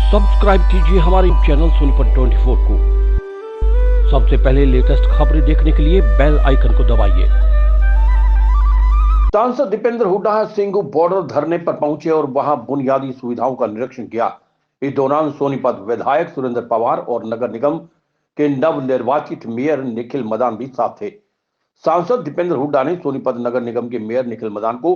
Subscribe कीजिए हमारे channel Sonipat 24 को। सबसे पहले लेटेस्ट खबरें देखने के लिए बेल आइकन को दबाइए। सांसद दीपेंद्र हुड्डा सिंघू बॉर्डर धरने पर पहुंचे और वहां बुनियादी सुविधाओं का निरीक्षण किया। इस दौरान सोनीपत विधायक सुरेंद्र पवार और नगर निगम के नवनिर्वाचित मेयर निखिल मदान भी साथ थे। सांसद दीपेंद्र हुड्डा ने सोनीपत नगर निगम के मेयर निखिल मदान को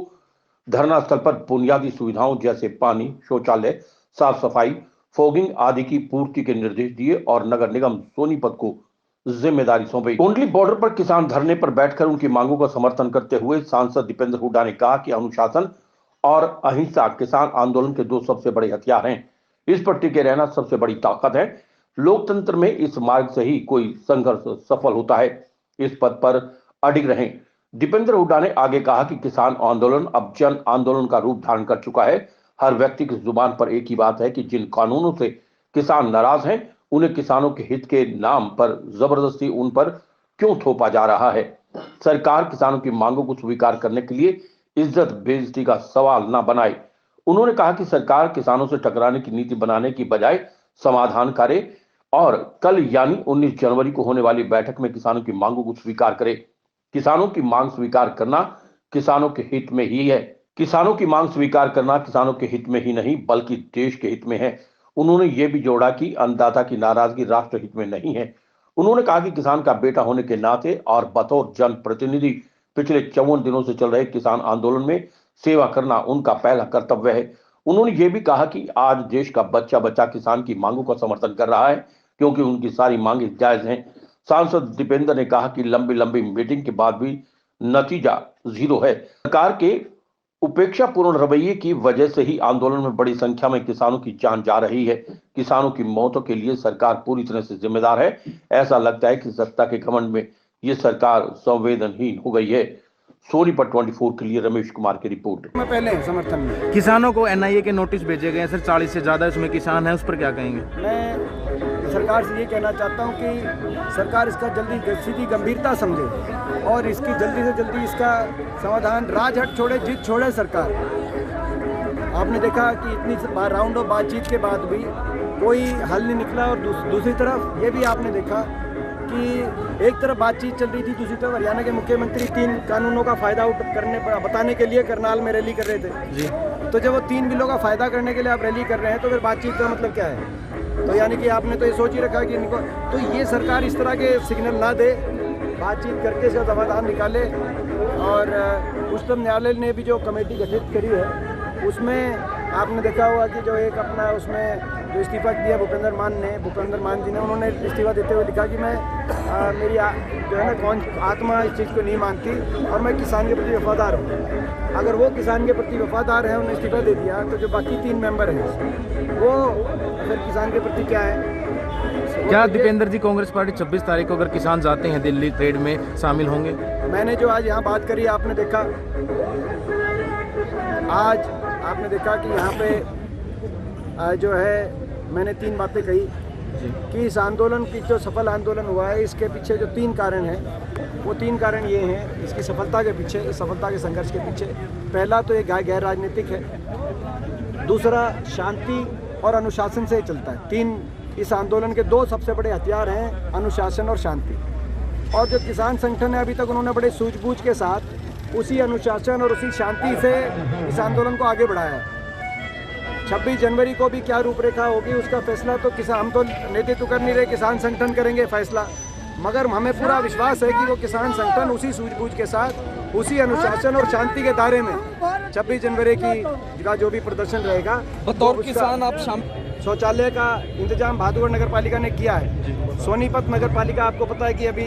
धरना स्थल पर बुनियादी सुविधाओं जैसे पानी, शौचालय, साफ सफाई, फोगिंग आदि की पूर्ति के निर्देश दिए और नगर निगम सोनीपत को जिम्मेदारी सौंपी। कोंडली बॉर्डर पर किसान धरने पर बैठकर उनकी मांगों का समर्थन करते हुए सांसद दीपेंद्र हुड्डा ने कहा कि अनुशासन और अहिंसा किसान आंदोलन के दो सबसे बड़े हथियार हैं। इस पर टिके रहना सबसे बड़ी ताकत है। लोकतंत्र में इस मार्ग से ही कोई संघर्ष सफल होता है। इस पद पर अडिग रहें। दीपेंद्र हुड्डा ने आगे कहा कि किसान आंदोलन अब जन आंदोलन का रूप धारण कर चुका है। हर व्यक्ति की जुबान पर एक ही बात है कि जिन कानूनों से किसान नाराज हैं, उन्हें किसानों के हित के नाम पर जबरदस्ती उन पर क्यों थोपा जा रहा है। सरकार किसानों की मांगों को स्वीकार करने के लिए इज्जत बेइज्जती का सवाल न बनाए। उन्होंने कहा कि सरकार किसानों से टकराने की नीति बनाने की बजाय समाधान करे और कल यानी 19 जनवरी को होने वाली बैठक में किसानों की मांगों को स्वीकार करे। किसानों की मांग स्वीकार करना किसानों के हित में ही है। किसानों की मांग स्वीकार करना किसानों के हित में ही नहीं बल्कि देश के हित में है। उन्होंने ये भी जोड़ा कि अन्नदाता की नाराजगी राष्ट्र हित में नहीं है। उन्होंने कहा कि किसान का बेटा होने के नाते और बतौर जनप्रतिनिधि पिछले 54 दिनों से चल रहे किसान आंदोलन में सेवा करना उनका पहला कर्तव्य है। उन्होंने ये भी कहा कि आज देश का बच्चा बच्चा किसान की मांगों का समर्थन कर रहा है क्योंकि उनकी सारी मांगे जायज हैं। सांसद दीपेंद्र ने कहा कि लंबी लंबी मीटिंग के बाद भी नतीजा जीरो है। सरकार के उपेक्षापूर्ण रवैये की वजह से ही आंदोलन में बड़ी संख्या में किसानों की जान जा रही है। किसानों की मौतों के लिए सरकार पूरी तरह से जिम्मेदार है। ऐसा लगता है कि सत्ता के घमंड में ये सरकार संवेदनहीन हो गई है। सोनीपत 24 के लिए रमेश कुमार की रिपोर्ट। मैं पहले समर्थन में किसानों को एनआईए के नोटिस भेजे गए हैं सर, 40 से ज्यादा इसमें किसान हैं, उस पर क्या कहेंगे? मैं सरकार से ये कहना चाहता हूँ कि सरकार इसका जल्दी सीधी गंभीरता समझे और इसकी जल्दी से जल्दी इसका समाधान, राजहट छोड़े जिद छोड़े सरकार। आपने देखा कि इतनी राउंड ऑफ बातचीत के बाद भी कोई हल नहीं निकला और दूसरी तरफ ये भी आपने देखा कि एक तरफ बातचीत चल रही थी, दूसरी तरफ हरियाणा के मुख्यमंत्री 3 कानूनों का फायदा बताने के लिए करनाल में रैली कर रहे थे जी। तो जब वो 3 बिलों का फायदा करने के लिए आप रैली कर रहे हैं तो फिर बातचीत का मतलब क्या है? तो यानी कि आपने तो ये सोच ही रखा कि इनको तो ये सरकार इस तरह के सिग्नल ना दे, बातचीत करके इसका समाधान निकाले। और उच्चतम न्यायालय ने भी जो कमेटी गठित करी है उसमें आपने देखा होगा कि जो एक अपना उसमें जो इस्तीफा दिया भूपेंद्र मान जी ने, उन्होंने इस्तीफा देते हुए लिखा कि मैं मेरी जो है ना आत्मा इस चीज़ को नहीं मानती और मैं किसान के प्रति वफादार हूँ। अगर वो किसान के प्रति वफादार है, उन्होंने इस्तीफा दे दिया, तो जो बाकी 3 मेंबर हैं वो फिर किसान के प्रति क्या है? क्या दीपेंद्र जी कांग्रेस पार्टी 26 तारीख को अगर किसान जाते हैं दिल्ली ट्रेड में शामिल होंगे? मैंने जो आज यहाँ बात करी, आपने देखा आज आपने देखा कि यहाँ पे जो है मैंने 3 बातें कही कि इस आंदोलन की जो सफल आंदोलन हुआ है इसके पीछे जो 3 कारण हैं, वो 3 कारण ये हैं इसकी सफलता के पीछे, इस सफलता के संघर्ष के पीछे। पहला तो ये गैर राजनीतिक है, दूसरा शांति और अनुशासन से चलता है। 3 इस आंदोलन के 2 सबसे बड़े हथियार हैं, अनुशासन और शांति। और जो किसान संगठन है अभी तक उन्होंने बड़े सूझबूझ के साथ उसी अनुशासन और उसी शांति से इस आंदोलन को आगे बढ़ाया है। 26 जनवरी को भी क्या रूपरेखा होगी उसका फैसला तो हम तो नेतृत्व कर नहीं रहे, किसान संगठन करेंगे फैसला, मगर हमें पूरा विश्वास है कि वो किसान संगठन उसी सूझबूझ के साथ उसी अनुशासन और शांति के दायरे में 26 जनवरी का जो भी प्रदर्शन रहेगा, बतौर किसान आप शौचालय का इंतजाम भादुगढ़ नगर पालिका ने किया है। सोनीपत नगर पालिका आपको पता है कि अभी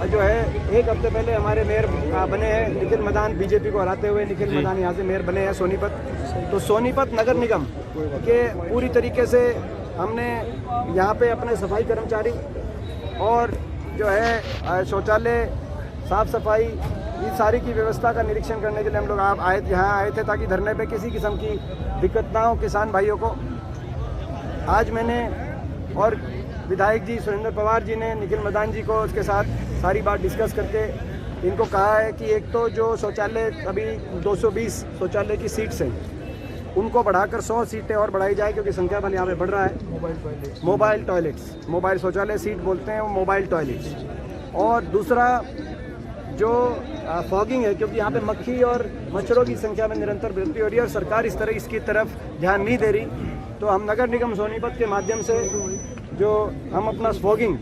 जो है 1 हफ्ते पहले हमारे मेयर बने हैं निखिल मदान, बीजेपी को हराते हुए निखिल मदान यहाँ से मेयर बने हैं सोनीपत। तो सोनीपत नगर निगम के पूरी तरीके से हमने यहाँ पे अपने सफाई कर्मचारी और जो है शौचालय, साफ सफाई, ये सारी की व्यवस्था का निरीक्षण करने के लिए हम लोग यहाँ आए थे ताकि धरने पे किसी किस्म की दिक्कत ना हो किसान भाइयों को। आज मैंने और विधायक जी सुरेंद्र पवार जी ने निखिल मदान जी को उसके साथ सारी बात डिस्कस करके इनको कहा है कि एक तो जो शौचालय अभी 220 शौचालय की सीट्स हैं उनको बढ़ाकर 100 सीटें और बढ़ाई जाए, क्योंकि संख्या बल यहाँ पे बढ़ रहा है। मोबाइल टॉयलेट्स, मोबाइल शौचालय सीट बोलते हैं वो मोबाइल टॉयलेट्स। और दूसरा जो फॉगिंग है, क्योंकि यहाँ पे मक्खी और मच्छरों की संख्या में निरंतर वृद्धि हो रही है और सरकार इस तरह इसकी तरफ ध्यान नहीं दे रही, तो हम नगर निगम सोनीपत के माध्यम से जो हम अपना फॉगिंग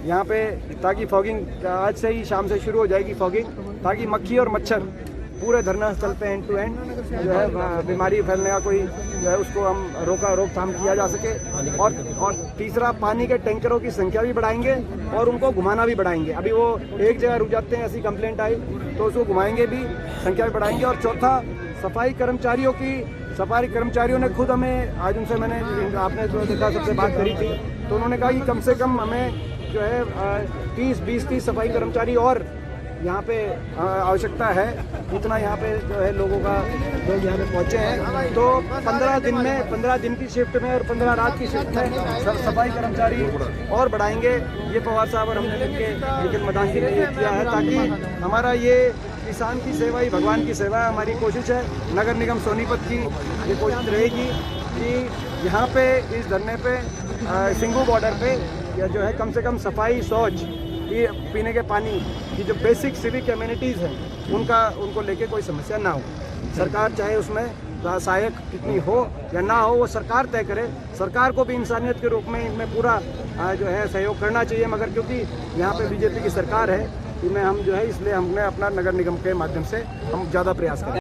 यहाँ पे, ताकि फॉगिंग आज से ही शाम से शुरू हो जाएगी फॉगिंग, ताकि मक्खी और मच्छर पूरे धरना स्थल पे एंड टू एंड जो है बीमारी फैलने का कोई जो है उसको हम रोकथाम किया जा सके। और तीसरा, पानी के टैंकरों की संख्या भी बढ़ाएंगे और उनको घुमाना भी बढ़ाएंगे। अभी वो एक जगह रुक जाते हैं, ऐसी कंप्लेंट आई तो उसको घुमाएंगे भी, संख्या भी बढ़ाएंगे। और चौथा, सफाई कर्मचारियों ने खुद हमें, आज उनसे मैंने, आपने जो देखा सबसे बात करी थी, तो उन्होंने कहा कि कम से कम हमें जो है 20-30 सफाई कर्मचारी और यहाँ पे आवश्यकता है। इतना यहाँ पे जो है लोग यहाँ पे पहुँचे हैं, तो 15 दिन की शिफ्ट में और 15 रात की शिफ्ट में सफाई कर्मचारी और बढ़ाएंगे। ये पवार साहब और हमने निखिल मदान के लिए किया है, ताकि हमारा ये किसान की सेवा ही भगवान की सेवा है। हमारी कोशिश है, नगर निगम सोनीपत की ये कोशिश रहेगी कि यहाँ पे इस धरने पे सिंगू बॉर्डर पे या जो है कम से कम सफाई, शौच, ये पीने के पानी की जो बेसिक सिविक एमिनिटीज़ हैं उनको लेके कोई समस्या ना हो। सरकार चाहे उसमें सहायक कितनी हो या ना हो, वो सरकार तय करे। सरकार को भी इंसानियत के रूप में इनमें पूरा जो है सहयोग करना चाहिए, मगर क्योंकि यहाँ पे बीजेपी की सरकार है, इनमें हम जो है, इसलिए हमने अपना नगर निगम के माध्यम से हम ज़्यादा प्रयास करें।